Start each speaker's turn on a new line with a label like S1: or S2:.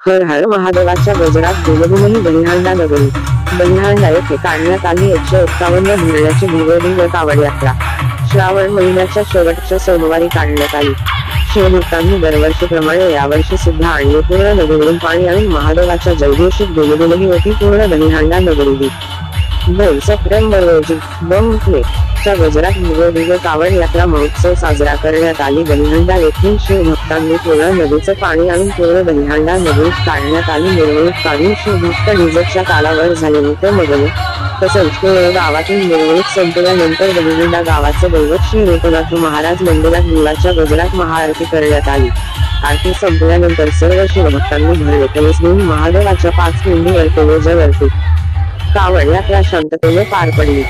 S1: हर हर महादेवाच्या गजरात दुलदुलही दहीहंडा नगरी. दहीहंडा येथे काढण्यात आली 151 भिरण्याची भव्यदिव्य कावड यात्रा. श्रावण महिन्याच्या शेवटच्या सोमवारी काढण्यात आली. शिवभक्तांनी दरवर्षीप्रमाणे यावर्षी सुद्धा आणले पूर्ण नदीवरून पाणी आणून महादेवाच्या जयघोषित दुलदुलही होती पूर्ण दहीहंडा नगरी. 2 सप्टेंबर रोजी बंगले च्या गजरात भव्यदिव्य कावड यात्रा महोत्सव साजरा करण्यात आली. दहीहंडा येथील शिवभक्तांनी पूर्ण नदीचं पाणी आणून पूर्ण दहीहंडा नगरीत काढण्यात आली. मिरवणूक काढून शिवभक्त डीजेच्या तालावर झाले होते मगन. तसंच केवळ गावातून मिरवणूक संपल्यानंतर दहीहंडा गावाचे दैवत श्री रूपनाथ महाराज मंदिरात गुळाच्या गजरात महाआरती करण्यात आली. आरती संपल्यानंतर सर्व शिवभक्तांनी भरले कलश घेऊन महादेवाच्या 5 पिंडीवर तेजोवरती कावड यात्रा शांततेने पार पडली.